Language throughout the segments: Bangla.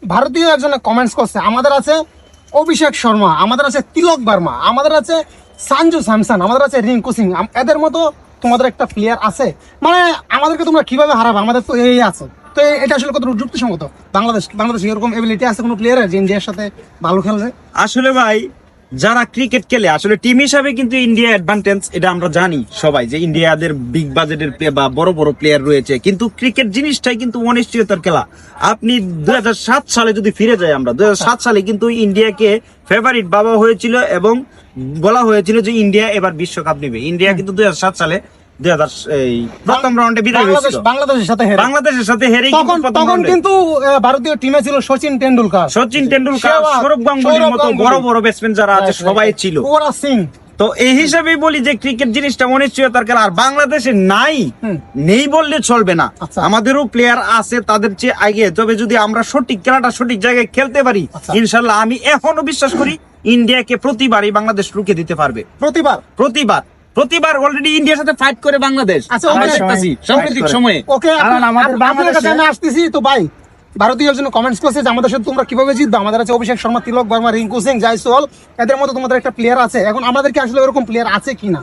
ভারতীয় একজন কমেন্টস করছে, আমাদের আছে অভিষেক শর্মা, আমাদের আছে তিলক বার্মা, আমাদের আছে সঞ্জু স্যামসন, আমাদের আছে রিঙ্কু সিং, এদের মতো তোমাদের একটা প্লেয়ার আছে, মানে আমাদেরকে তোমরা কিভাবে হারাবে? আমাদের তো এই আছে। তো এটা আসলে কত যুক্তিসঙ্গত? বাংলাদেশ এরকম এবিলিটি আছে কোনো প্লেয়ারের যে ইন্ডিয়ার সাথে ভালো খেলবে? আসলে ভাই যারা ক্রিকেট খেলে আসলে টিম হিসাবে কিন্তু ইন্ডিয়া অ্যাডভান্টেজ, এটা আমরা জানি সবাই যে ইন্ডিয়াদের বিগ বাজেটের বা বড় বড় প্লেয়ার রয়েছে, কিন্তু ক্রিকেট জিনিসটাই কিন্তু অনিশ্চয়তার খেলা। আপনি 2007 সালে যদি ফিরে যাই, আমরা 2007 সালে কিন্তু ইন্ডিয়াকে ফেভারিট ভাবা হয়েছিল এবং বলা হয়েছিল যে ইন্ডিয়া এবার বিশ্বকাপ নেবে। ইন্ডিয়া কিন্তু 2007 সালে প্রথম রাউন্ডে বিদায় হয়েছিল বাংলাদেশের সাথে হেরে। তখন কিন্তু ভারতীয় টিমে ছিল সচিন টেন্ডুলকার, সৌরভ গাঙ্গুলির মতো বড় বড় ব্যাটসম্যান যারা আছে সবাই ছিল। তো এই হিসাবেই বলি যে ক্রিকেট জিনিসটা অনিশ্চয়তার খেলা, আর বাংলাদেশে নেই বললে চলবে না। আমাদেরও প্লেয়ার আছে তাদের চেয়ে আগে, তবে যদি আমরা সঠিক খেলাটা সঠিক জায়গায় খেলতে পারি, ইনশাল্লাহ আমি এখনো বিশ্বাস করি ইন্ডিয়াকে প্রতিবারই বাংলাদেশ রুখে দিতে পারবে। প্রতিবার অলরেডি ইন্ডিয়ার সাথে ফাইট করে বাংলাদেশ। সাম্প্রতিক সময়ে আমি আসতেছি তো ভাই, ভারতীয় জন্য কমেন্টস করছে যে আমাদের সাথে তোমরা কিভাবে জিতবে? আমাদের আছে অভিষেক শর্মা, তিলক বার্মা, রিঙ্কু সিং, জয়সওয়াল, এদের মতো তোমাদের একটা প্লেয়ার আছে। এখন আমাদের কি আসলে এরকম প্লেয়ার আছে কিনা?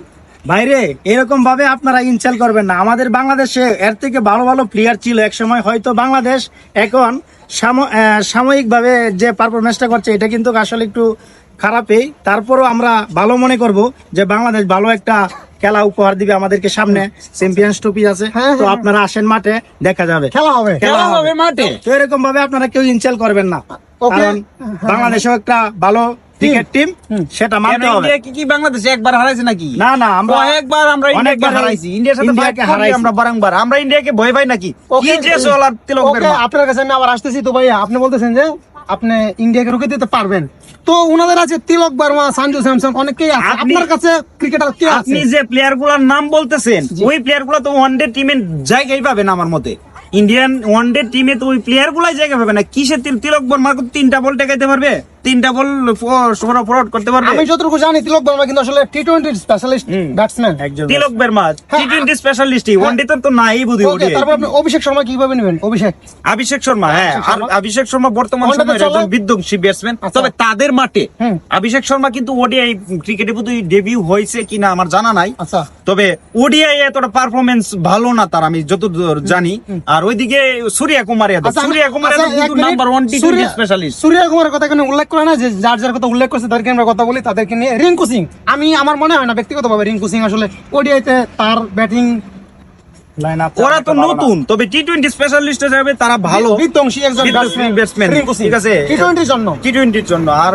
বাইরে এরকম ভাবে আপনারা ইনসাল করবেন না। আমাদের বাংলাদেশে এর থেকে ভালো ভালো প্লেয়ার ছিল এক সময়, হয়তো বাংলাদেশ এখন সাময়িক ভাবে যে পারফরমেন্সটা করছে এটা কিন্তু আসলে একটু খারাপই। তারপরও আমরা ভালো মনে করব যে বাংলাদেশ ভালো একটা খেলা উপহার দিবে আমাদেরকে। সামনে চ্যাম্পিয়ন্স ট্রফি আছে, তো আপনারা আসেন মাঠে, দেখা যাবে, খেলা হবে মাঠে। তো এরকম ভাবে আপনারা কেউ ইনসাল করবেন না, কারণ বাংলাদেশও একটা ভালো ক্রিকেট টিম, সেটা মানতে হবে। ইন্ডিয়া কি বাংলাদেশে একবার হারাইছে নাকি? না, আমরা অনেকবার হারাইছি। ইন্ডিয়ার সাথে আমরা বারংবার। আমরা ইন্ডিয়াকে ভয় পাই নাকি? আপনার কাছে আমি আবার আসতেছি তো ভাইয়া, আপনি বলতেছেন যে আপনি ইন্ডিয়াকে রুখে দিতে পারবেন, তো উনাদের আছে তিলক বার্মা, সঞ্জু স্যামসন, অনেকেই আছে। আপনার কাছে ক্রিকেটার কে আছে? আপনি যে প্লেয়ার গুলার নাম বলতেছেন, ওই প্লেয়ার গুলা তো ওয়ানডে টিমের জায়গায় পাবেন আমার মতে। ইন্ডিয়ান ওয়ানডে টিমে তো ওই প্লেয়ার গুলাই জায়গা পাবে না। কিসের তিলক বর্মা 3টা বল টেকাইতে পারবে, 3টা বল ফরওয়ার্ড করতে পারবে? আমি যতটুকু জানি তিলক বর্মা কিন্তু আসলে টি20 স্পেশালিস্ট ব্যাটসম্যান। তিলক বর্মা টি20 স্পেশালিস্ট, ওয়ানডে তো নাই বুঝি। তারপর আপনি অভিষেক শর্মা কিভাবে নেবেন? অভিষেক শর্মা, হ্যাঁ, আর অভিষেক শর্মা বর্তমান সময়ের একজন বিধ্বংসী ব্যাটসম্যান। তবে তাদের মাঠে অভিষেক শর্মা কিন্তু ওডিআই ক্রিকেটে বোধহয় ডেবিউ হয়েছে কিনা আমার জানা নাই। তবে ওডিআই এতটা পারফরমেন্স ভালো না তার, আমি যতদূর জানি। আর ওইদিকে সূর্য কুমার যাদব কিন্তু নাম্বার 1 টি20 স্পেশালিস্ট। সূর্য কুমারের কথা কেন উল্লেখ করে না? যে যার কথা উল্লেখ করছে তাদেরকে আমরা কথা বলি, তাদেরকে নিয়ে। রিঙ্কু সিং, আমার মনে হয় না ব্যক্তিগতভাবে রিঙ্কু সিং আসলে ওডিআইতে তার ব্যাটিং ওরা তো নতুন, তবে টি20 স্পেশালিস্ট যাবে তারা ভালো বিধ্বংসী একজন ব্যাটসম্যান, ঠিক আছে, টি20 জন্য। আর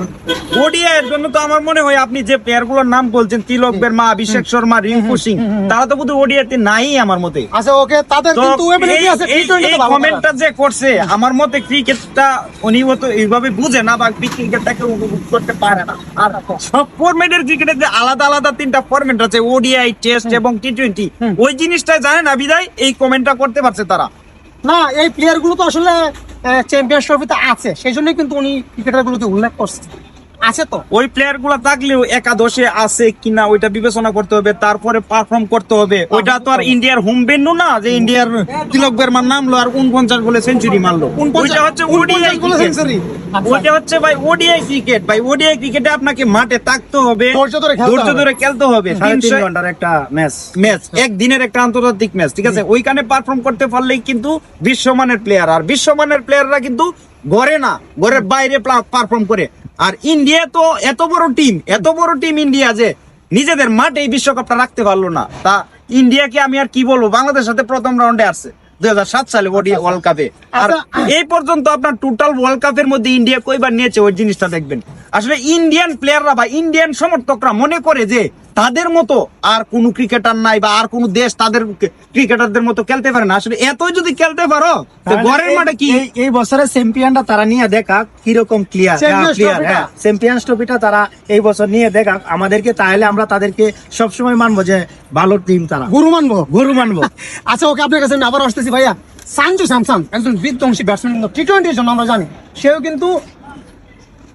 ওডিআই এর জন্য তো আমার মনে হয় আপনি যে প্লেয়ার গুলোর নাম বলছেন, তিলক বর্মা, অভিষেক শর্মা, রিঙ্কু সিং, তারা তো বোধহয় ওডিআইতে নাই আমার মতে। আচ্ছা, ওকে, তাদের কিন্তু এবিলিটি আছে। এই কমেন্টটা যে করছে, আমার মতে ক্রিকেটটা অনিয়মিত এইভাবে বুঝে না বা ক্রিকেটটাকে উপভোগ করতে পারে না। আর সব ফরম্যাটের ক্রিকেটের যে আলাদা আলাদা 3টা ফরম্যাট আছে, ওডিআই, টেস্ট এবং টি20, ওই জিনিসটা জানে না, এই কমেন্টটা করতে পারছে তারা না। এই প্লেয়ার গুলো তো আসলে চ্যাম্পিয়ন্স ট্রফিতে আছে, সেই জন্যই কিন্তু উনি ক্রিকেটার গুলোকে উল্লেখ করছে। আছে তো ওই প্লেয়ার গুলা থাকলেও একাদশে আছে কিনা ওইটা বিবেচনা করতে হবে, তারপরে পারফর্ম করতে হবে। ওইটা তো আর ইন্ডিয়ার হোম ভেন্যু না যে ইন্ডিয়ার তিলক বর্মার নামলো আর 49 বলে সেঞ্চুরি মারলো। ওইটা হচ্ছে ওডিআই সেঞ্চুরি, ওইটা হচ্ছে ভাই ওডিআই ক্রিকেট। ভাই ওডিআই ক্রিকেটে আপনাকে মাঠে থাকতে হবে, ধৈর্য ধরে খেলতে হবে। 3 ঘন্টার একটা ম্যাচ, একদিনের একটা আন্তর্জাতিক ম্যাচ, ঠিক আছে। ওইখানে পারফর্ম করতে পারলেই কিন্তু বিশ্বমানের প্লেয়ার। আর বিশ্বমানের প্লেয়াররা কিন্তু ঘরে না, ঘরের বাইরে পারফর্ম করে। আর ইন্ডিয়া তো এত বড় টিম ইন্ডিয়া যে নিজেদের মাঠে এই বিশ্বকাপটা রাখতে পারলো না। তা ইন্ডিয়াকে আমি আর কি বলবো, বাংলাদেশের সাথে প্রথম রাউন্ডে আসছে 2007 সালে ওয়ার্ল্ড কাপে। আর এই পর্যন্ত আপনার টোটাল ওয়ার্ল্ড কাপের মধ্যে ইন্ডিয়া কয়বার নিয়েছে ওই জিনিসটা দেখবেন। আসলে ইন্ডিয়ান প্লেয়াররা বা ইন্ডিয়ান সমর্থকরা মনে করে যে তাদের মতো আর কোন ক্রিকেটার নাই বা আর কোন দেশ তাদের ক্রিকেটারদের মতো খেলতে পারে না। আসলে এতই যদি খেলতে পারো ঘরের মাঠে কি এই বছরের চ্যাম্পিয়নটা তারা নিয়ে দেখা কিরকম ক্লিয়ার চ্যাম্পিয়ন্স ট্রফিটা তারা এই বছর নিয়ে দেখা আমাদেরকে, তাহলে আমরা তাদেরকে সবসময় মানবো যে ভালো টিম, তারা গুরু মানবো। আচ্ছা, ওকে, আপনার কাছে আবার আসতেছি ভাইয়া। সঞ্জু স্যামসন একজন বিধ্বংসী ব্যাটসম্যান, টি20 জন্য আমরা জানি, সেও কিন্তু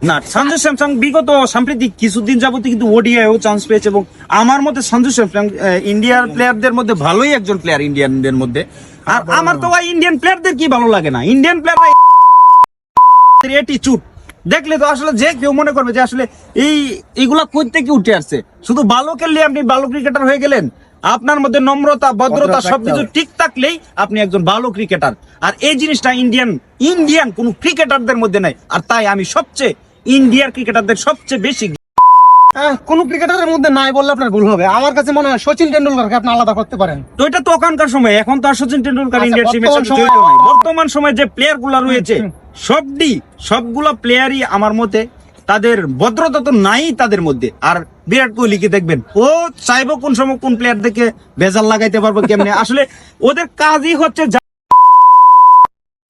না। সঞ্জু স্যামসন বিগত সাম্প্রতিক কিছুদিন যাবত কিন্তু ওডিআইও চান্স পেয়েছে এবং আমার মতে সঞ্জু স্যামসন ইন্ডিয়ার প্লেয়ারদের মধ্যে ভালোই একজন প্লেয়ার ইন্ডিয়ানদের মধ্যে। আর আমার তো ভাই ইন্ডিয়ান প্লেয়ারদের কি ভালো লাগে না, ইন্ডিয়ান প্লেয়াররা অ্যাটিটিউড দেখলে তো আসলে যে কেউ মনে করবে যে আসলে এইগুলা কই থেকে উঠে আসছে। শুধু ভালো খেললে আপনি ভালো ক্রিকেটার হয়ে গেলেন? আপনার মধ্যে নম্রতা, ভদ্রতা সবকিছু ঠিক থাকলেই আপনি একজন ভালো ক্রিকেটার। আর এই জিনিসটা ইন্ডিয়ান কোন ক্রিকেটারদের মধ্যে নাই। আর তাই আমি ইন্ডিয়ার ক্রিকেটারদের সবচেয়ে বেশি কোন ক্রিকেটারের মধ্যে নাই বললে আপনার ভুল হবে। আমার কাছে মনে হয় সচিন টেন্ডুলকারকে আপনি আলাদা করতে পারেন। তো এটা তো ওখানকার সময়, এখন তো আর সচিন টেন্ডুলকার আচ্ছা, ইন্ডিয়ার টিমে বর্তমান সময়- নাই। বর্তমান সময়ে যে প্লেয়ার গুলা রয়েছে সবগুলা প্লেয়ারই আমার মতে তাদের ভদ্রতা তো নাই তাদের মধ্যে। আর বিরাট কোহলিকে দেখবেন, ও চাইবো কোন সময় কোন প্লেয়ার দেখে ভেজাল লাগাইতে পারবো কেমনে। আসলে ওদের কাজই হচ্ছে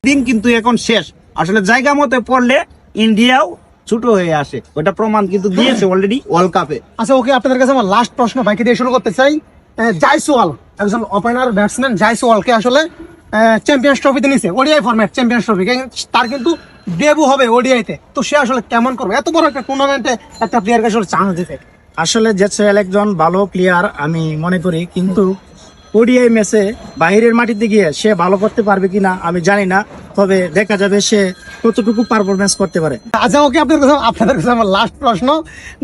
দিন কিন্তু এখন শেষ। আসলে জায়গা মতো পড়লে ইন্ডিয়াও ছোট হয়ে আসে, ওটা প্রমাণ কিন্তু দিয়েছে অলরেডি ওয়ার্ল্ড কাপে। আচ্ছা ওকে, আপনাদের কাছে আমার লাস্ট প্রশ্ন বাইকে দিয়ে শুরু করতে চাই। জায়সওয়াল একজন ওপেনার ব্যাটসম্যান, জায়সওয়ালকে আসলে চ্যাম্পিয়ন্স ট্রফিতে নিছে, ওডিআই ফরম্যাট চ্যাম্পিয়ন্স ট্রফি, তার কিন্তু ডেবু হবে ওডিআইতে। তো সে আসলে কেমন করবে এত বড় একটা টুর্নামেন্টে একটা প্লেয়ারকে আসলে চান্স দিতে? আসলে জেসওয়াল একজন ভালো প্লেয়ার আমি মনে করি, কিন্তু ওডিআই ম্যাচে বাইরের মাটিতে গিয়ে সে ভালো করতে পারবে কিনা আমি জানি না, তবে দেখা যাবে সে কতটুকু পারফরমেন্স করতে পারে। আচ্ছা ওকে, আপনাদের কাছে আমার লাস্ট প্রশ্ন,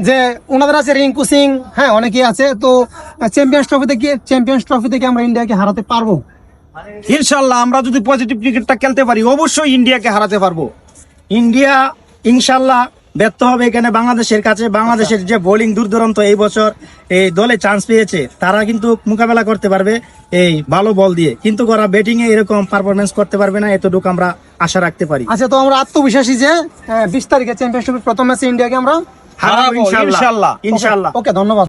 যে ওনাদের আছে রিঙ্কু সিং, হ্যাঁ অনেকেই আছে, তো চ্যাম্পিয়ন্স ট্রফিতে কি আমরা ইন্ডিয়াকে হারাতে পারবো? ইনশাল্লাহ আমরা যদি পজিটিভ ক্রিকেটটা খেলতে পারি অবশ্যই ইন্ডিয়াকে হারাতে পারবো। ইন্ডিয়া ইনশাল্লাহ ব্যর্থ হবে এখানে বাংলাদেশের কাছে। বাংলাদেশের যে বোলিং দূরদূরান্ত এই বছর এই দলে চান্স পেয়েছে, তারা কিন্তু মোকাবেলা করতে পারবে এই ভালো বল দিয়ে, কিন্তু ওরা ব্যাটিং এ এরকম পারফরমেন্স করতে পারবে না, এতটুকু আমরা আশা রাখতে পারি। আচ্ছা, তো আমরা আত্মবিশ্বাসী যে 20 তারিখে চ্যাম্পিয়ন্স ট্রফির প্রথম ম্যাচে ইন্ডিয়াকে আমরা হারাবো ইনশাল্লাহ। ওকে, ধন্যবাদ।